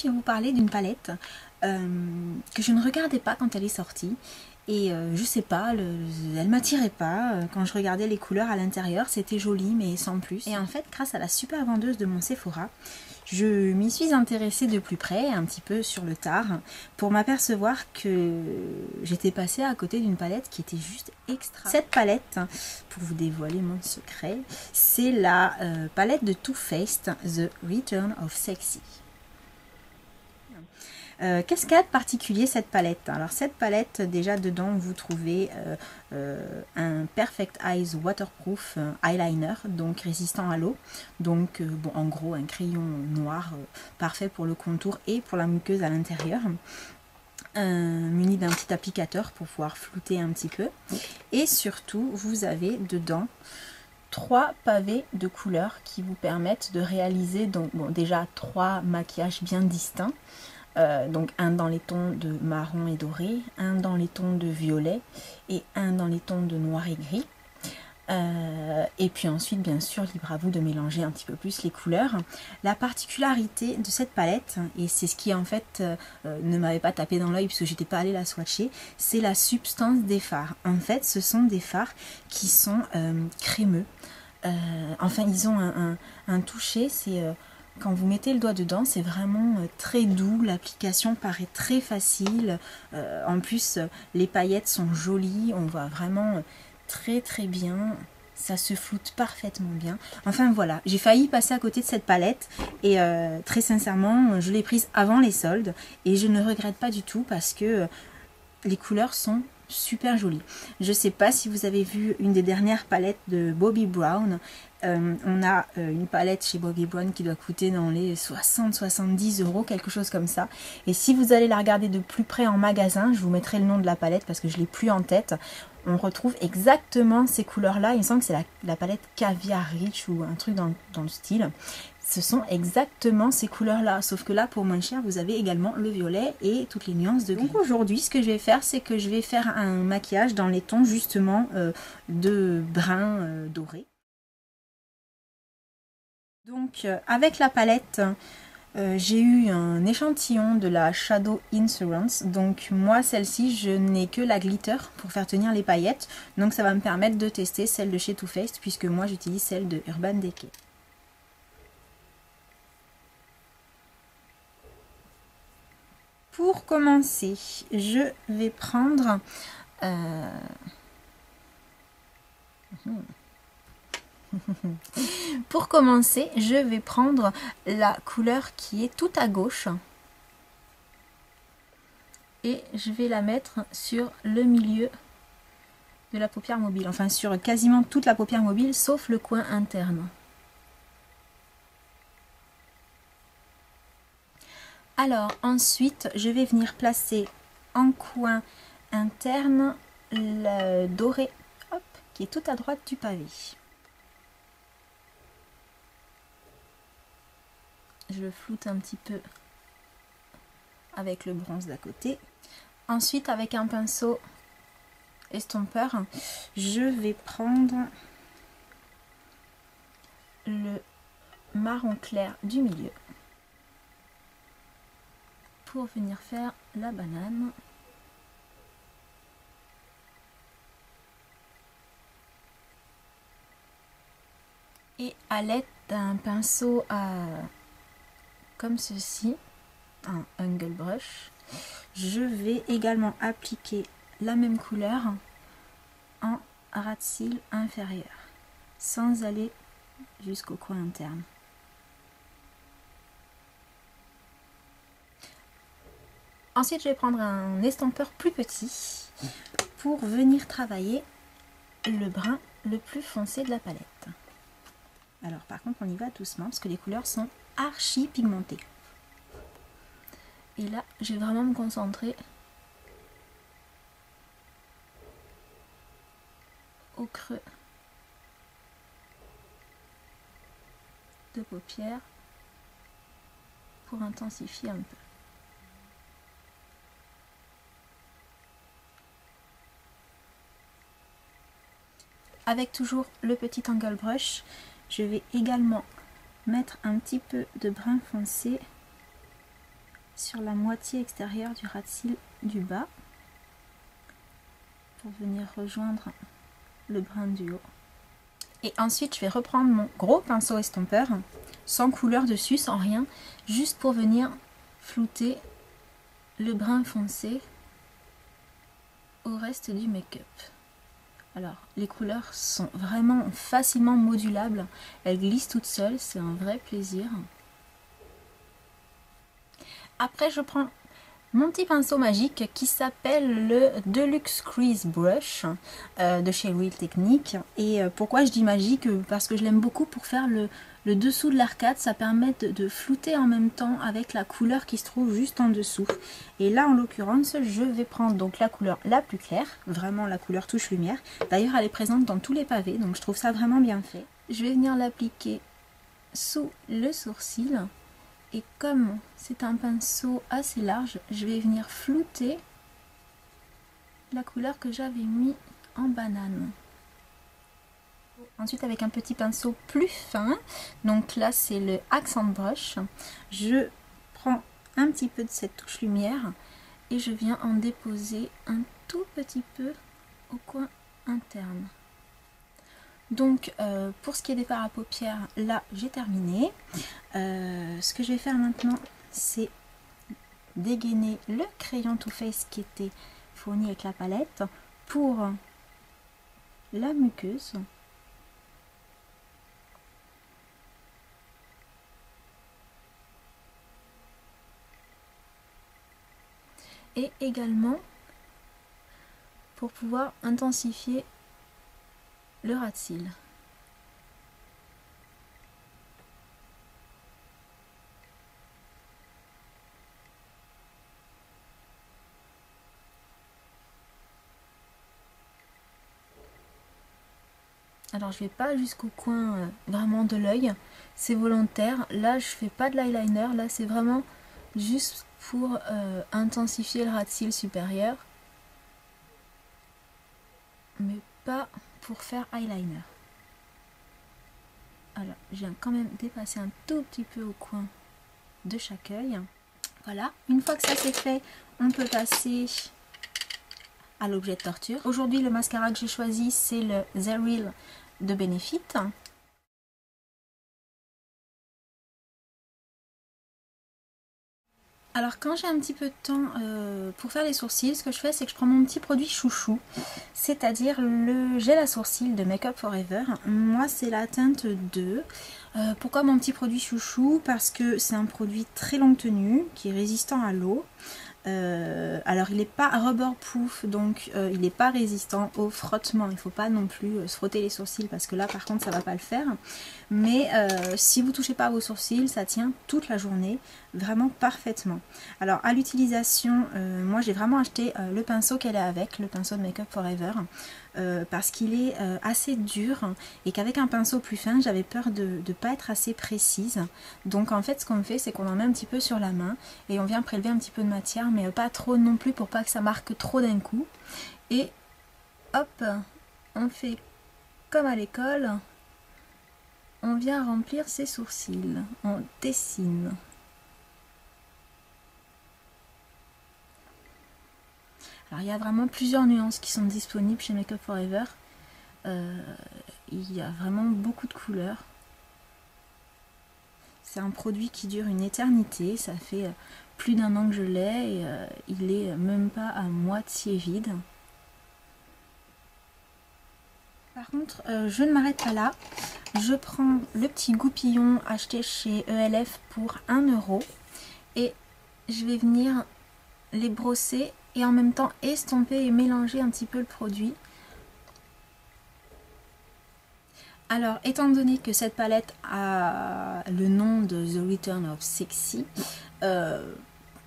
je vais vous parler d'une palette que je ne regardais pas quand elle est sortie. Et je sais pas, elle m'attirait pas. Quand je regardais les couleurs à l'intérieur, c'était joli, mais sans plus. Et en fait, grâce à la super vendeuse de mon Sephora, je m'y suis intéressée de plus près, un petit peu sur le tard, pour m'apercevoir que j'étais passée à côté d'une palette qui était juste extra. Cette palette, pour vous dévoiler mon secret, c'est la palette de Too Faced, The Return of Sexy. Qu'est-ce qu'il y a de particulier cette palette? Alors cette palette, déjà dedans vous trouvez un Perfect Eyes Waterproof Eyeliner, donc résistant à l'eau. Donc bon, en gros un crayon noir parfait pour le contour et pour la muqueuse à l'intérieur. Muni d'un petit applicateur pour pouvoir flouter un petit peu. Et surtout vous avez dedans 3 pavés de couleurs qui vous permettent de réaliser donc, bon, déjà 3 maquillages bien distincts. Donc un dans les tons de marron et doré, un dans les tons de violet et un dans les tons de noir et gris. Et puis ensuite bien sûr libre à vous de mélanger un petit peu plus les couleurs. La particularité de cette palette, et c'est ce qui en fait ne m'avait pas tapé dans l'œil puisque j'étais pas allée la swatcher, c'est la substance des fards. En fait ce sont des fards qui sont crémeux, enfin ils ont un toucher, c'est... Quand vous mettez le doigt dedans, c'est vraiment très doux, l'application paraît très facile, en plus les paillettes sont jolies, on voit vraiment très bien, ça se floute parfaitement bien. Enfin voilà, j'ai failli passer à côté de cette palette et très sincèrement, je l'ai prise avant les soldes et je ne regrette pas du tout parce que les couleurs sont super jolies. Je sais pas si vous avez vu une des dernières palettes de Bobbi Brown. On a une palette chez Bobbi Brown qui doit coûter dans les 60-70 €, quelque chose comme ça. Et si vous allez la regarder de plus près en magasin, je vous mettrai le nom de la palette parce que je ne l'ai plus en tête. On retrouve exactement ces couleurs-là. Il me semble que c'est la palette Caviar Rich ou un truc dans le style. Ce sont exactement ces couleurs-là, sauf que là, pour moins cher, vous avez également le violet et toutes les nuances de gris. Donc aujourd'hui, ce que je vais faire, c'est que je vais faire un maquillage dans les tons justement de brun doré. Donc avec la palette, j'ai eu un échantillon de la Shadow Insurance. Donc moi, celle-ci, je n'ai que la glitter pour faire tenir les paillettes. Donc ça va me permettre de tester celle de chez Too Faced, puisque moi, j'utilise celle de Urban Decay. Pour commencer, je vais prendre pour commencer, je vais prendre la couleur qui est tout à gauche et je vais la mettre sur le milieu de la paupière mobile, enfin sur quasiment toute la paupière mobile sauf le coin interne. Alors ensuite, je vais venir placer en coin interne le doré, hop, qui est tout à droite du pavé. Je floute un petit peu avec le bronze d'à côté. Ensuite, avec un pinceau estompeur, je vais prendre le marron clair du milieu pour venir faire la banane. Et à l'aide d'un pinceau comme ceci, un angle brush, je vais également appliquer la même couleur en ras de cils inférieur, sans aller jusqu'au coin interne. Ensuite, je vais prendre un estompeur plus petit pour venir travailler le brun le plus foncé de la palette. Alors par contre, on y va doucement parce que les couleurs sont archi pigmentées. Et là, je vais vraiment me concentrer au creux de paupière pour intensifier un peu. Avec toujours le petit angle brush, je vais également mettre un petit peu de brun foncé sur la moitié extérieure du ras de cils du bas pour venir rejoindre le brin du haut. Et ensuite, je vais reprendre mon gros pinceau estompeur, sans couleur dessus, sans rien, juste pour venir flouter le brin foncé au reste du make-up. Alors, les couleurs sont vraiment facilement modulables, elles glissent toutes seules, c'est un vrai plaisir. Après, je prends mon petit pinceau magique qui s'appelle le Deluxe Crease Brush de chez Real Technique. Et pourquoi je dis magique? Parce que je l'aime beaucoup pour faire le dessous de l'arcade. Ça permet de flouter en même temps avec la couleur qui se trouve juste en dessous. Et là, en l'occurrence, je vais prendre donc la couleur la plus claire, vraiment la couleur touche lumière. D'ailleurs, elle est présente dans tous les pavés, donc je trouve ça vraiment bien fait. Je vais venir l'appliquer sous le sourcil. Et comme c'est un pinceau assez large, je vais venir flouter la couleur que j'avais mis en banane. Ensuite, avec un petit pinceau plus fin, donc là c'est le Accent Brush, je prends un petit peu de cette touche lumière et je viens en déposer un tout petit peu au coin interne. Donc pour ce qui est des fards à paupières, là j'ai terminé. Ce que je vais faire maintenant, c'est dégainer le crayon Too Faced qui était fourni avec la palette pour la muqueuse. Et également pour pouvoir intensifier le ras de cils. Alors je vais pas jusqu'au coin vraiment de l'œil, c'est volontaire. Là je fais pas de l'eyeliner, là c'est vraiment juste pour intensifier le ras de cils supérieur, mais pas pour faire eyeliner. Alors, je viens quand même dépasser un tout petit peu au coin de chaque œil. Voilà, une fois que ça c'est fait, on peut passer à l'objet de torture. Aujourd'hui, le mascara que j'ai choisi, c'est le The Real de Benefit. Alors quand j'ai un petit peu de temps pour faire les sourcils, ce que je fais c'est que je prends mon petit produit chouchou, c'est-à-dire le gel à sourcils de Make Up For Ever. Moi c'est la teinte 2. Pourquoi mon petit produit chouchou? Parce que c'est un produit très longue tenue, qui est résistant à l'eau. Alors il n'est pas rubber proof, donc il n'est pas résistant au frottement. Il ne faut pas non plus se frotter les sourcils parce que là par contre ça va pas le faire. Mais si vous touchez pas à vos sourcils, ça tient toute la journée, vraiment parfaitement. Alors à l'utilisation, moi j'ai vraiment acheté le pinceau qu'elle est avec, le pinceau de Make Up For Ever. Parce qu'il est assez dur et qu'avec un pinceau plus fin j'avais peur de ne pas être assez précise. Donc en fait ce qu'on fait c'est qu'on en met un petit peu sur la main et on vient prélever un petit peu de matière, mais pas trop non plus pour pas que ça marque trop d'un coup. Et hop, on fait comme à l'école, on vient remplir ses sourcils, on dessine. Alors il y a vraiment plusieurs nuances qui sont disponibles chez Make Up For Ever. Il y a vraiment beaucoup de couleurs. C'est un produit qui dure une éternité. Ça fait plus d'1 an que je l'ai et il est même pas à moitié vide. Par contre, je ne m'arrête pas là. Je prends le petit goupillon acheté chez ELF pour 1 € et je vais venir les brosser et en même temps estomper et mélanger un petit peu le produit. Alors, étant donné que cette palette a le nom de The Return of Sexy,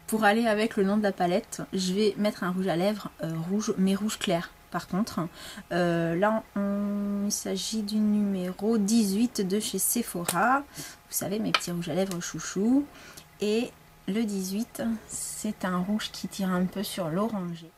pour aller avec le nom de la palette, je vais mettre un rouge à lèvres rouge, mais rouge clair. Par contre, là il s'agit du numéro 18 de chez Sephora. Vous savez, mes petits rouges à lèvres chouchou. Et le 18, c'est un rouge qui tire un peu sur l'orangé.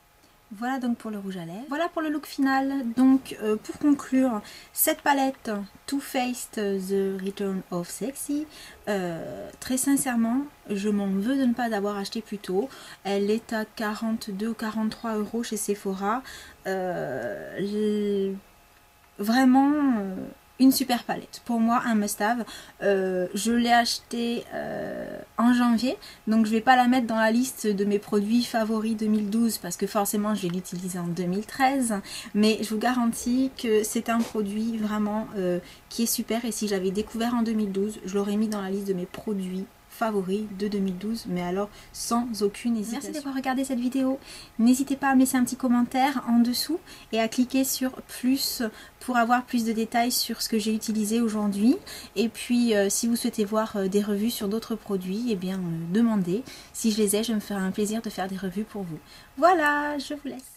Voilà donc pour le rouge à lèvres. Voilà pour le look final. Donc pour conclure, cette palette Too Faced The Return of Sexy, très sincèrement, je m'en veux de ne pas l'avoir acheté plus tôt. Elle est à 42 ou 43 € chez Sephora. Vraiment une super palette. Pour moi, un must-have. Je l'ai acheté en janvier, donc je vais pas la mettre dans la liste de mes produits favoris 2012 parce que forcément je vais l'utiliser en 2013. Mais je vous garantis que c'est un produit vraiment qui est super, et si j'avais découvert en 2012, je l'aurais mis dans la liste de mes produits favoris de 2012, mais alors sans aucune hésitation. Merci d'avoir regardé cette vidéo. N'hésitez pas à me laisser un petit commentaire en dessous et à cliquer sur plus pour avoir plus de détails sur ce que j'ai utilisé aujourd'hui. Et puis si vous souhaitez voir des revues sur d'autres produits, eh bien demandez. Si je les ai, je me ferai un plaisir de faire des revues pour vous. Voilà, je vous laisse.